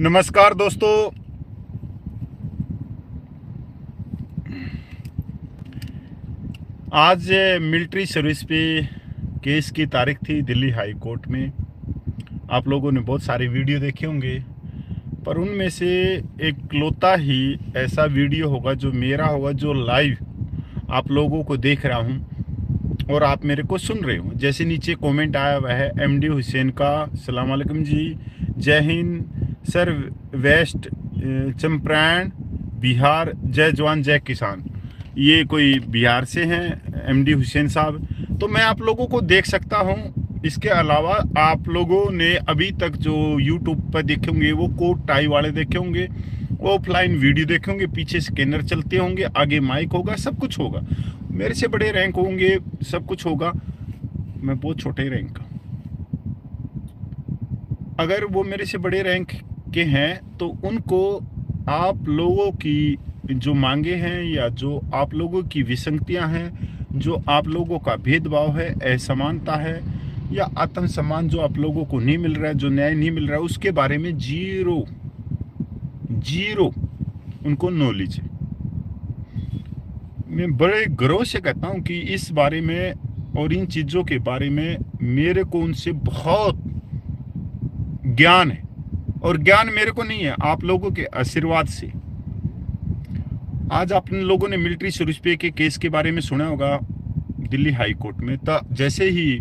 नमस्कार दोस्तों। आज मिलिट्री सर्विस पे केस की तारीख थी दिल्ली हाई कोर्ट में। आप लोगों ने बहुत सारे वीडियो देखे होंगे, पर उनमें से एक लौता ही ऐसा वीडियो होगा जो मेरा होगा, जो लाइव आप लोगों को देख रहा हूं और आप मेरे को सुन रहे हो। जैसे नीचे कमेंट आया हुआ है एमडी हुसैन का, सलाम अलैकुम जी, जय हिंद सर, वेस्ट चंपारण बिहार, जय जवान जय किसान। ये कोई बिहार से हैं एमडी हुसैन साहब, तो मैं आप लोगों को देख सकता हूं। इसके अलावा आप लोगों ने अभी तक जो यूट्यूब पर देखे होंगे वो कोट टाई वाले देखे होंगे, ऑफलाइन वीडियो देखे होंगे, पीछे स्कैनर चलते होंगे, आगे माइक होगा, सब कुछ होगा, मेरे से बड़े रैंक होंगे, सब कुछ होगा। मैं बहुत छोटे रैंक का, अगर वो मेरे से बड़े रैंक के हैं तो उनको आप लोगों की जो मांगे हैं या जो आप लोगों की विसंगतियां हैं, जो आप लोगों का भेदभाव है, असमानता है या आत्मसम्मान जो आप लोगों को नहीं मिल रहा है, जो न्याय नहीं मिल रहा है, उसके बारे में जीरो जीरो उनको नॉलेज है। मैं बड़े गर्व से कहता हूं कि इस बारे में और इन चीज़ों के बारे में मेरे को उनसे बहुत ज्ञान है, और ज्ञान मेरे को नहीं है, आप लोगों के आशीर्वाद से। आज आप लोगों ने मिलिट्री सर्विस पे के केस के बारे में सुना होगा दिल्ली हाई कोर्ट में। तो जैसे ही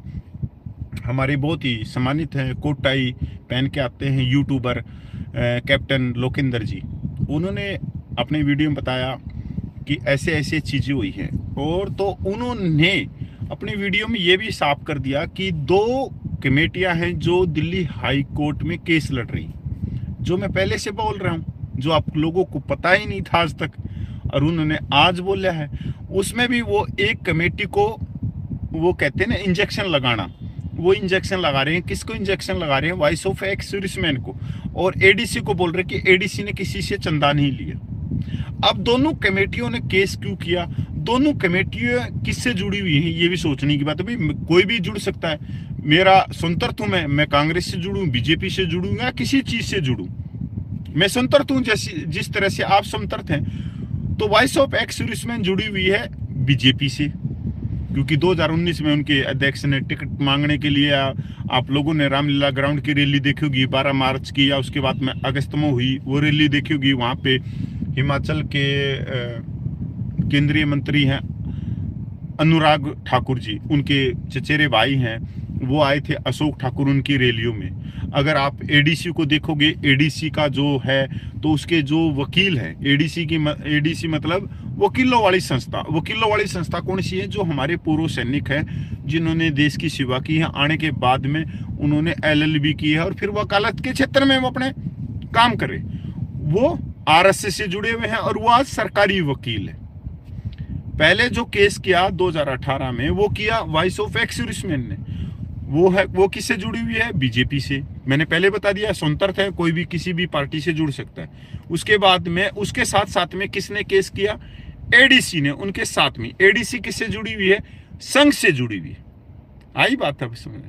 हमारे बहुत ही सम्मानित हैं, कोट टाई पहन के आते हैं यूट्यूबर कैप्टन लोकेंद्र जी, उन्होंने अपने वीडियो में बताया कि ऐसे ऐसे चीज़ें हुई हैं। और तो उन्होंने अपने वीडियो में ये भी साफ कर दिया कि 2 कमेटियां हैं जो दिल्ली हाई कोर्ट में केस लड़ रही, जो मैं पहले से बोल रहा हूं, जो आप लोगों को पता ही नहीं था आज तक, और उन्होंने आज बोला है। उसमें भी वो एक कमेटी को, वो कहते हैं ना इंजेक्शन लगाना, वो इंजेक्शन लगा रहे हैं। किसको इंजेक्शन लगा रहे हैं? वाइस ऑफ एक्स सर्विसमैन को, और एडीसी को बोल रहे कि एडीसी ने किसी से चंदा नहीं लिया। अब दोनों कमेटियों ने केस क्यों किया? दोनों कमेटियां किससे जुड़ी हुई हैं, ये भी सोचने की बात है। भाई कोई भी जुड़ सकता है, मेरा स्वतंत्र हूं, मैं कांग्रेस से जुड़ूं, बीजेपी से जुड़ूं या किसी चीज से जुड़ूं, मैं स्वतंत्र हूं। जैसे जिस तरह से आप स्वतंत्र हैं, तो वॉइस ऑफ एक्स सर्विसमैन जुड़ी हुई है बीजेपी से, क्योंकि 2019 में उनके अध्यक्ष ने टिकट मांगने के लिए, आप लोगों ने रामलीला ग्राउंड की रैली देखी होगी 12 मार्च की, या उसके बाद में अगस्त में हुई वो रैली देखी होगी। वहाँ पे हिमाचल के केंद्रीय मंत्री हैं अनुराग ठाकुर जी, उनके चचेरे भाई हैं, वो आए थे अशोक ठाकुर उनकी रैलियों में। अगर आप एडीसी को देखोगे, एडीसी का जो है तो उसके जो वकील हैं, एडीसी मतलब वकीलों वाली संस्था। वकीलों वाली संस्था कौन सी है? जो हमारे पूर्व सैनिक हैं, जिन्होंने देश की सेवा की है, आने के बाद में उन्होंने एलएलबी की है और फिर वकालत के क्षेत्र में वो अपने काम करे, वो आरएसएस से जुड़े हुए हैं और वो आज सरकारी वकील है। पहले जो केस किया 2018 में, वो किया वॉइस ऑफ एक्स सर्विसमैन ने। वो किससे जुड़ी हुई है? बीजेपी से। मैंने पहले बता दिया, स्वतंत्र है, कोई भी किसी भी पार्टी से जुड़ सकता है। उसके बाद में उसके साथ साथ में किसने केस किया? एडीसी ने, उनके साथ में। एडीसी किससे जुड़ी हुई है? संघ से जुड़ी हुई है। आई बात अब समझ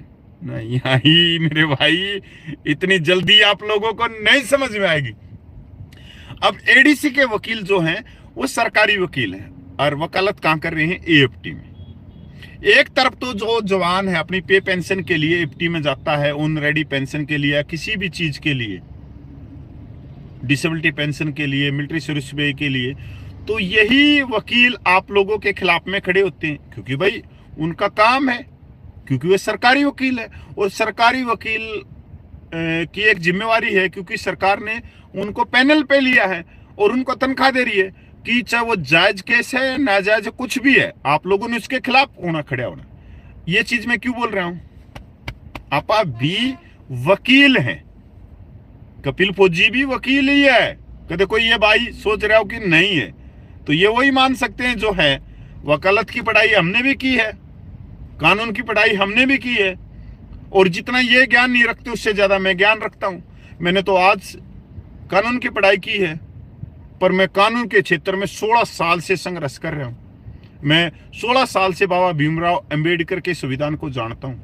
नहीं आई मेरे भाई, इतनी जल्दी आप लोगों को नहीं समझ में आएगी। अब एडीसी के वकील जो हैं वो सरकारी वकील हैं और वकालत कहां कर रहे हैं? एएफटी में। एक तरफ तो जो जवान है अपनी पे पेंशन के लिए एफटी में जाता है, ऑन रेडी पेंशन के लिए, किसी भी चीज के लिए, डिसेबिलिटी पेंशन के लिए, मिलिट्री सर्विस पे के लिए, तो यही वकील आप लोगों के खिलाफ में खड़े होते हैं, क्योंकि भाई उनका काम है, क्योंकि वे सरकारी वकील है। और सरकारी वकील की एक जिम्मेवारी है, क्योंकि सरकार ने उनको पैनल पे लिया है और उनको तनख्वाह दे रही है, कि चाहे वो जायज केस है नाजायज कुछ भी है, आप लोगों ने उसके खिलाफ होना, खड़े होना। ये चीज मैं क्यों बोल रहा हूं? आप भी वकील हैं, कपिल फौजी भी वकील ही है। कदे कोई ये भाई सोच रहा हो कि नहीं है, तो ये वही मान सकते हैं जो है। वकालत की पढ़ाई हमने भी की है, कानून की पढ़ाई हमने भी की है, और जितना ये ज्ञान नहीं रखते उससे ज्यादा मैं ज्ञान रखता हूं। मैंने तो आज कानून की पढ़ाई की है, पर मैं कानून के क्षेत्र में 16 साल से संघर्ष कर रहा हूं। मैं 16 साल से बाबा भीमराव अंबेडकर के संविधान को जानता हूं।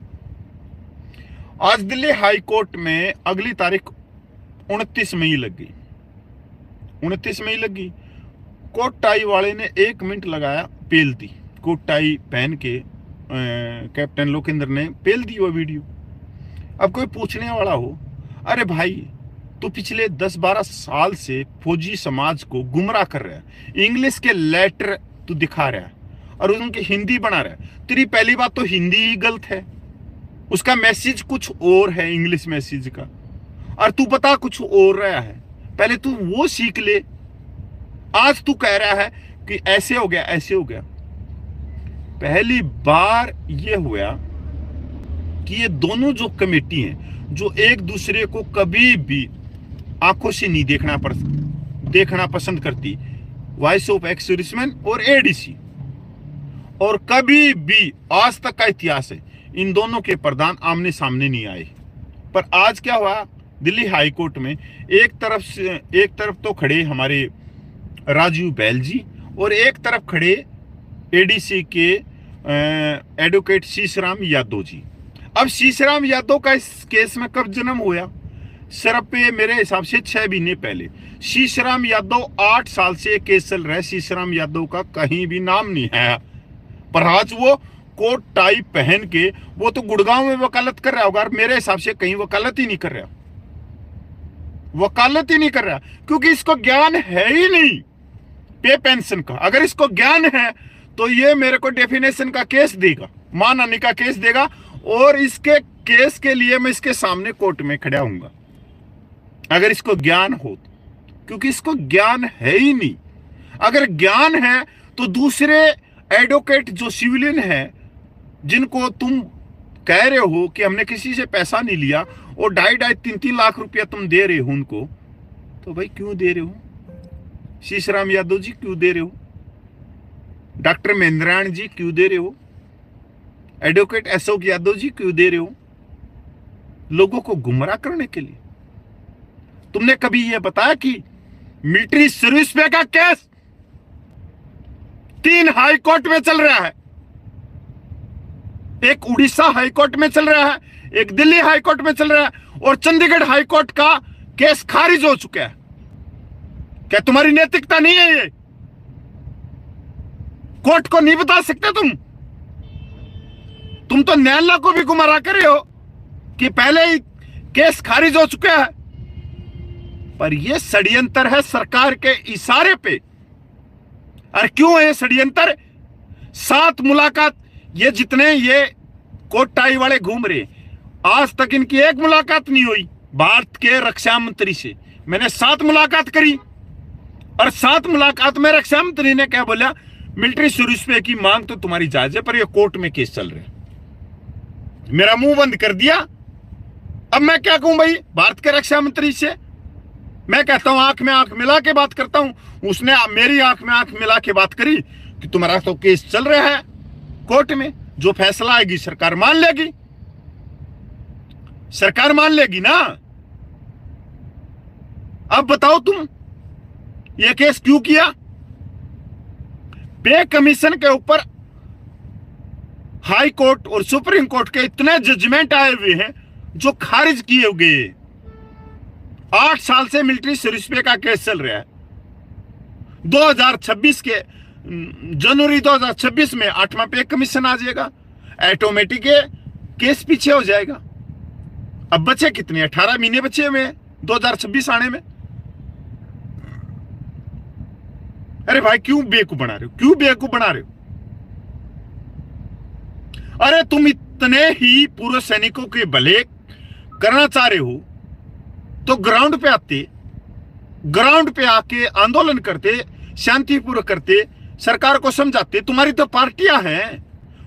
आज दिल्ली हाई कोर्ट में अगली तारीख 29 मई लग गई, 29 मई लग गई। कोट टाई वाले ने 1 मिनट लगाया, पेल दी। कोट टाई पहन के कैप्टन लोकेंद्र ने पेल दी वो वीडियो। अब कोई पूछने वाला हो, अरे भाई तो पिछले 10-12 साल से फौजी समाज को गुमराह कर रहा है, इंग्लिश के लेटर तू दिखा रहा है और उनकी हिंदी बना रहा है। तेरी पहली बात तो हिंदी ही गलत है, उसका मैसेज कुछ और है इंग्लिश मैसेज का, और तू बता कुछ और रहा है। पहले तू वो सीख ले। आज तू कह रहा है कि ऐसे हो गया, ऐसे हो गया। पहली बार ये हुआ कि ये दोनों जो कमेटी हैं, जो एक दूसरे को कभी भी आंखों से नहीं देखना पसंद करती, वॉइस ऑफ एक्स सर्विसमैन और एडीसी, और कभी भी आज तक का इतिहास है इन दोनों के प्रधान आमने सामने नहीं आए। पर आज क्या हुआ, दिल्ली हाई कोर्ट में एक तरफ तो खड़े हमारे राजीव बैल जी और एक तरफ खड़े एडीसी के एडवोकेट शीशराम यादव जी। अब शीशराम यादव का इस केस में कब जन्म हुआ, सिर्फ पे मेरे हिसाब से 6 महीने पहले। शीशराम यादव 8 साल से केस चल रहा है, शीशराम यादव का कहीं भी नाम नहीं है। पर आज वो कोट टाई पहन के वो तो गुड़गांव में वकालत कर रहा होगा, और मेरे हिसाब से कहीं वकालत ही नहीं कर रहा, क्योंकि इसको ज्ञान है ही नहीं पे पेंशन का। अगर इसको ज्ञान है तो ये मेरे को डेफिनेशन का केस देगा, मानहानि का केस देगा, और इसके केस के लिए मैं इसके सामने कोर्ट में खड़ा हूंगा अगर इसको ज्ञान हो, क्योंकि इसको ज्ञान है ही नहीं। अगर ज्ञान है तो दूसरे एडवोकेट जो सिविलियन है, जिनको तुम कह रहे हो कि हमने किसी से पैसा नहीं लिया और 2.5-3 लाख रुपया तुम दे रहे हो उनको, तो भाई क्यों दे रहे हो? शीशराम यादव जी क्यों दे रहे हो? डॉक्टर महेंद्रायण जी क्यों दे रहे हो? एडवोकेट अशोक यादव जी क्यों दे रहे हो? लोगों को गुमराह करने के लिए। तुमने कभी यह बताया कि मिलिट्री सर्विस पे का केस 3 हाई कोर्ट में चल रहा है, एक उड़ीसा हाई कोर्ट में चल रहा है, एक दिल्ली हाई कोर्ट में चल रहा है, और चंडीगढ़ हाई कोर्ट का केस खारिज हो चुका है। क्या तुम्हारी नैतिकता नहीं है? ये कोर्ट को नहीं बता सकते तुम तो न्यायालय को भी गुमराह कर रहे हो कि पहले ही केस खारिज हो चुका है। पर यह षड्यंत्र है सरकार के इशारे पे। और क्यों है षड्यंत्र? 7 मुलाकात, ये जितने ये कोट टाई वाले घूम रहे, आज तक इनकी एक मुलाकात नहीं हुई भारत के रक्षा मंत्री से। मैंने 7 मुलाकात करी, और 7 मुलाकात में रक्षा मंत्री ने क्या बोला, मिलिट्री सर्विस पे की मांग तो तुम्हारी जायज है, पर ये कोर्ट में केस चल रहा है। मेरा मुंह बंद कर दिया। अब मैं क्या कहूं भाई भारत के रक्षा मंत्री से? मैं कहता हूं आंख में आंख मिला के बात करता हूं, उसने मेरी आंख में आंख मिला के बात करी कि तुम्हारा तो केस चल रहा है कोर्ट में, जो फैसला आएगी सरकार मान लेगी, सरकार मान लेगी ना। अब बताओ तुम ये केस क्यों किया? पे कमीशन के ऊपर हाई कोर्ट और सुप्रीम कोर्ट के इतने जजमेंट आए हुए हैं जो खारिज किए गए। 8 साल से मिलिट्री सर्विस पे का केस चल रहा है। 2026 के जनवरी 2026 में 8वां पे कमीशन आ जाएगा, ऑटोमेटिक केस पीछे हो जाएगा। अब बचे कितने? 18 महीने बचे हुए हैं 2026 आने में। अरे भाई क्यों बेवकूफ बना रहे हो? क्यों बेवकूफ बना रहे हो? अरे तुम इतने ही पूर्व सैनिकों के भले करना चाह रहे हो तो ग्राउंड पे आते, ग्राउंड पे आके आंदोलन करते, शांतिपूर्वक करते, सरकार को समझाते। तुम्हारी तो पार्टियां हैं,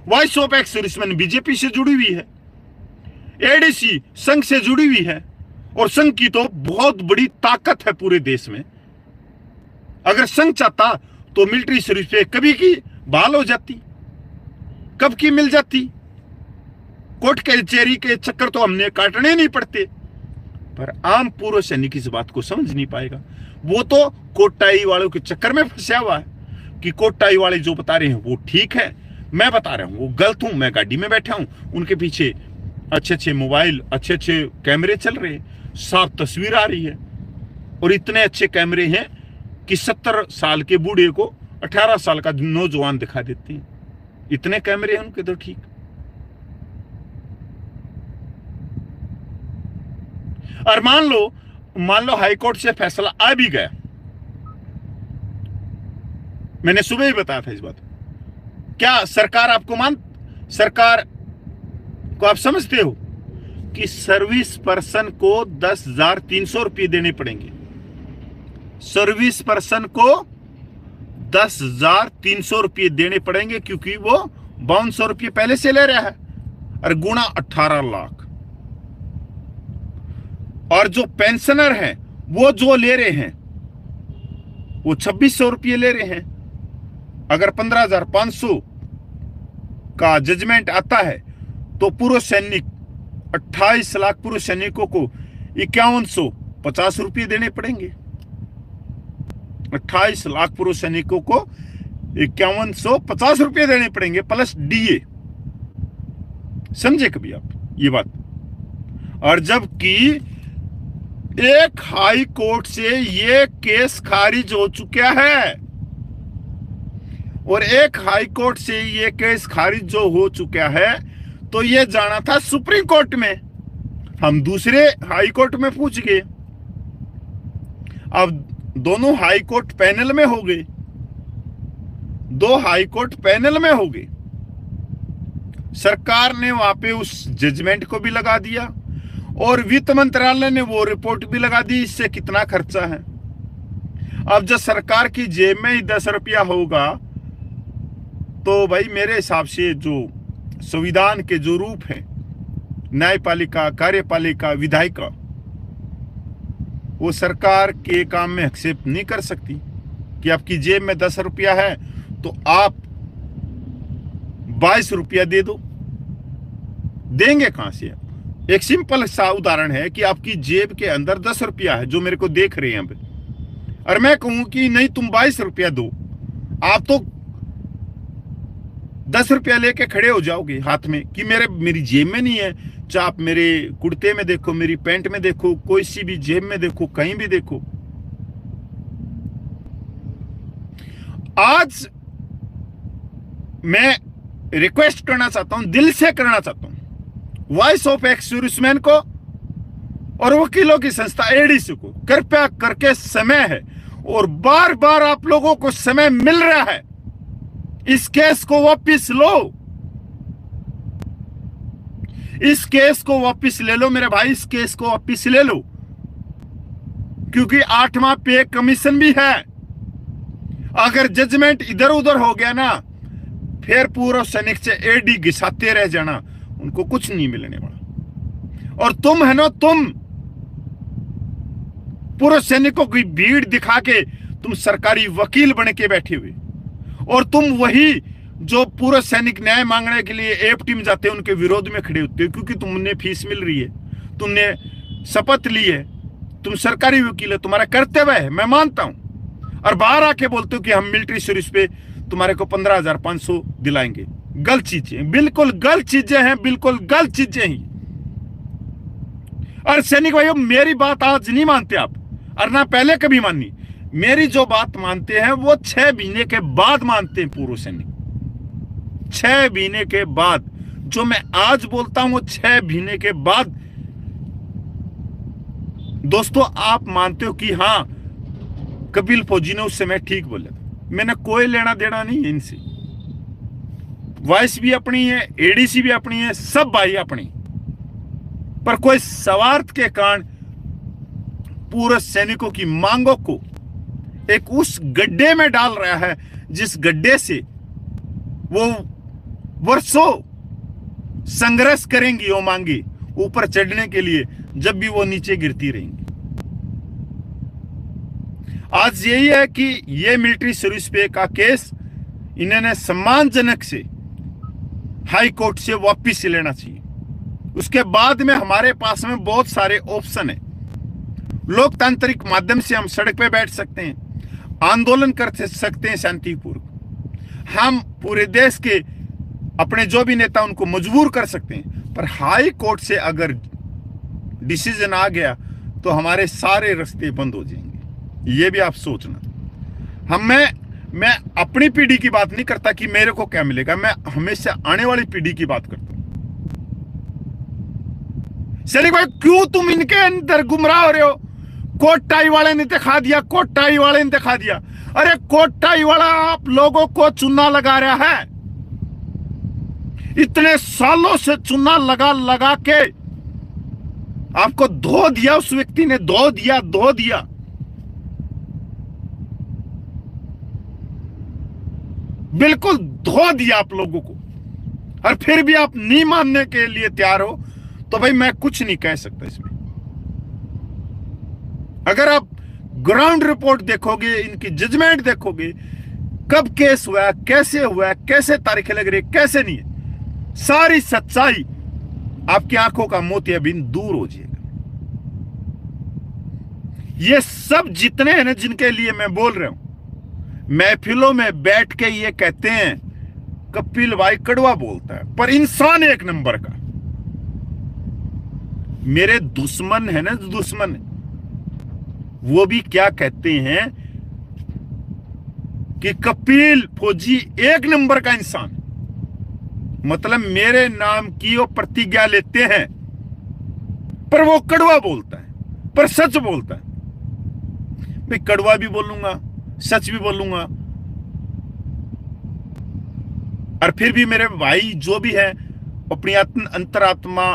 voice of ex serviceman BJP से जुड़ी हुई है, एडीसी संघ से जुड़ी हुई है, और संघ की तो बहुत बड़ी ताकत है पूरे देश में। अगर संघ चाहता तो मिलिट्री सर्विस पे कभी की बहाल हो जाती, कब की मिल जाती। कोर्ट कचहरी के चक्कर तो हमने काटने नहीं पड़ते। पर आम पूर्व सैनिक इस बात को समझ नहीं पाएगा। वो तो कोट टाई वालों के चक्कर में फंसा हुआ है कि कोट टाई वाले जो बता रहे हैं वो ठीक है, मैं बता रहा हूं वो गलत हूं। मैं गाड़ी में बैठा हूं, उनके पीछे अच्छे अच्छे मोबाइल, अच्छे अच्छे कैमरे चल रहे हैं, साफ तस्वीर आ रही है, और इतने अच्छे कैमरे हैं कि 70 साल के बूढ़े को 18 साल का नौजवान दिखा देते हैं। इतने कैमरे हैं उनके तो ठीक। और मान लो हाईकोर्ट से फैसला आ भी गया, मैंने सुबह ही बताया था इस बात, क्या सरकार सरकार को आप समझते हो कि सर्विस पर्सन को 10,300 रुपये देने पड़ेंगे। सर्विस पर्सन को 10,300 रुपये देने पड़ेंगे, क्योंकि वो 5200 रुपये पहले से ले रहा है, और गुणा 18 लाख। और जो पेंशनर हैं वो जो ले रहे हैं वो 2600 रुपये ले रहे हैं। अगर 15,500 का जजमेंट आता है तो पूर्व सैनिक 28 लाख पूर्व सैनिकों को 5150 रुपये देने पड़ेंगे। 28 लाख पूर्व सैनिकों को 5150 रुपये देने पड़ेंगे, प्लस डीए। समझे कभी आप ये बात? और जबकि एक हाई कोर्ट से ये केस खारिज हो चुका है, और एक हाई कोर्ट से ये केस खारिज जो हो चुका है तो ये जाना था सुप्रीम कोर्ट में। हम दूसरे हाई कोर्ट में पूछ गए, अब दोनों हाई कोर्ट पैनल में हो गए, 2 हाई कोर्ट पैनल में हो गए। सरकार ने वहां पे उस जजमेंट को भी लगा दिया, और वित्त मंत्रालय ने वो रिपोर्ट भी लगा दी इससे कितना खर्चा है। अब जब सरकार की जेब में ही 10 रुपया होगा तो भाई मेरे हिसाब से जो संविधान के जो रूप है, न्यायपालिका, कार्यपालिका, विधायिका, वो सरकार के काम में हस्तक्षेप नहीं कर सकती कि आपकी जेब में 10 रुपया है तो आप 22 रुपया दे दो। देंगे कहां से? एक सिंपल सा उदाहरण है कि आपकी जेब के अंदर 10 रुपया है, जो मेरे को देख रहे हैं यहाँ पे, और मैं कहूं कि नहीं तुम 22 रुपया दो, आप तो 10 रुपया लेके खड़े हो जाओगे हाथ में कि मेरी जेब में नहीं है। चाहे आप मेरे कुर्ते में देखो, मेरी पैंट में देखो, कोई सी भी जेब में देखो, कहीं भी देखो। आज मैं रिक्वेस्ट करना चाहता हूं, दिल से करना चाहता हूं, वॉइस ऑफ एक्स सर्विसमैन को और वकीलों की संस्था एडीसी को, कृपया करके समय है और बार बार आप लोगों को समय मिल रहा है, इस केस को वापस लो, इस केस को वापस ले लो मेरे भाई, इस केस को वापस ले लो, क्योंकि 8वां पे कमीशन भी है। अगर जजमेंट इधर उधर हो गया ना, फिर पूर्व सैनिक से एडी घिसाते रह जाना, उनको कुछ नहीं मिलने वाला। और तुम है ना, तुम पूर्व सैनिकों की भीड़ दिखा के तुम सरकारी वकील बन के बैठे हुए, और तुम वही जो पूर्व सैनिक न्याय मांगने के लिए एफटी में जाते हैं उनके विरोध में खड़े होते हो, क्योंकि तुमने फीस मिल रही है, तुमने शपथ ली है, तुम सरकारी वकील है, तुम्हारा कर्तव्य है, मैं मानता हूं। और बाहर आके बोलते हो कि हम मिलिट्री सर्विस पे तुम्हारे को 15,500 दिलाएंगे। गलत चीजें, बिल्कुल गलत चीजें हैं, बिल्कुल गलत चीजें ही। और सैनिक भाइयों, मेरी बात आज नहीं मानते आप, और ना पहले कभी मानी। मेरी जो बात मानते हैं वो 6 महीने के बाद मानते हैं पूर्व सैनिक। 6 महीने के बाद जो मैं आज बोलता हूं वो 6 महीने के बाद दोस्तों आप मानते हो कि हाँ कपिल फौजी ने उस समय ठीक बोला था। मैंने कोई लेना देना नहीं है इनसे, वॉइस भी अपनी है, एडीसी भी अपनी है, सब भाई अपनी, पर कोई स्वार्थ के कारण पूर्व सैनिकों की मांगों को एक उस गड्ढे में डाल रहा है जिस गड्ढे से वो वर्षों संघर्ष करेंगी, वो मांगी ऊपर चढ़ने के लिए, जब भी वो नीचे गिरती रहेंगी। आज यही है कि ये मिलिट्री सर्विस पे का केस इन्होंने सम्मानजनक से हाई कोर्ट से वापिस लेना चाहिए। उसके बाद में हमारे पास में बहुत सारे ऑप्शन है। लोकतांत्रिक माध्यम से हम सड़क पे बैठ सकते हैं, आंदोलन कर सकते हैं शांतिपूर्वक, हम पूरे देश के अपने जो भी नेता उनको मजबूर कर सकते हैं। पर हाई कोर्ट से अगर डिसीजन आ गया तो हमारे सारे रास्ते बंद हो जाएंगे। ये भी आप सोचना। मैं अपनी पीढ़ी की बात नहीं करता कि मेरे को क्या मिलेगा, मैं हमेशा आने वाली पीढ़ी की बात करता हूं। सैनिक भाई, क्यों तुम इनके अंदर गुमराह हो रहे हो? कोट टाई वाले ने दिखा दिया, कोट टाई वाले ने दिखा दिया। अरे कोट टाई वाला आप लोगों को चूना लगा रहा है, इतने सालों से चूना लगा लगा के आपको धो दिया, उस व्यक्ति ने धो दिया। बिल्कुल धो दिया आप लोगों को, और फिर भी आप नहीं मानने के लिए तैयार हो, तो भाई मैं कुछ नहीं कह सकता इसमें। अगर आप ग्राउंड रिपोर्ट देखोगे, इनकी जजमेंट देखोगे, कब केस हुआ, कैसे तारीखें लग रही, कैसे नहीं है, सारी सच्चाई आपकी आंखों का मोतियाबिंद दूर हो जाएगा। ये सब जितने हैं ना, जिनके लिए मैं बोल रहा हूं, महफिलों में बैठ के ये कहते हैं कपिल भाई कड़वा बोलता है, पर इंसान एक नंबर का। मेरे दुश्मन है ना, दुश्मन, वो भी क्या कहते हैं कि कपिल फौजी एक नंबर का इंसान, मतलब मेरे नाम की वो प्रतिज्ञा लेते हैं, पर वो कड़वा बोलता है, पर सच बोलता है। मैं कड़वा भी बोलूंगा, सच भी बोलूंगा, और फिर भी मेरे भाई जो भी है अपनी अंतरात्मा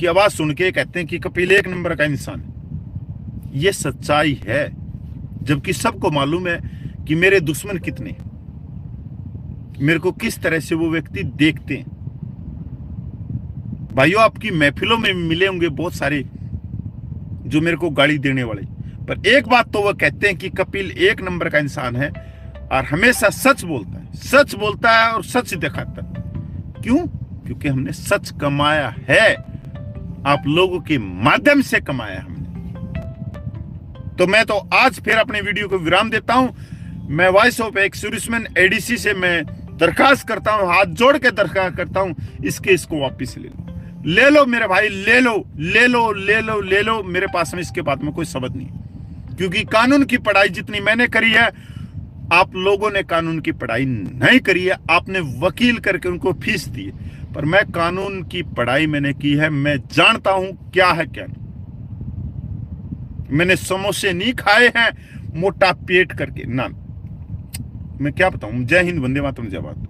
की आवाज सुन के कहते हैं कि कपिल एक नंबर का इंसान है। ये सच्चाई है, जबकि सबको मालूम है कि मेरे दुश्मन कितने, मेरे को किस तरह से वो व्यक्ति देखते हैं। भाइयों, आपकी महफिलों में मिले होंगे बहुत सारे जो मेरे को गाली देने वाले, पर एक बात तो वो कहते हैं कि कपिल एक नंबर का इंसान है और हमेशा सच बोलता है और सच दिखाता है। क्यों? क्योंकि हमने सच कमाया है, आप लोगों के माध्यम से कमाया हमने। तो मैं तो आज फिर अपने वीडियो को विराम देता हूं। मैं voice of ex serviceman ADC से मैं दरखास्त करता हूं, हाथ जोड़ के दरखास्त करता हूं, इसको वापस ले लो मेरे भाई, ले लो। मेरे पास में इसके बाद में कोई शब्द नहीं, क्योंकि कानून की पढ़ाई जितनी मैंने करी है, आप लोगों ने कानून की पढ़ाई नहीं करी है। आपने वकील करके उनको फीस दी है, पर मैं कानून की पढ़ाई मैंने की है। मैं जानता हूं क्या है क्या नहीं। मैंने समोसे नहीं खाए हैं मोटा पेट करके ना। मैं क्या बताऊं। जय हिंद, वंदे मातरम, जय भारत।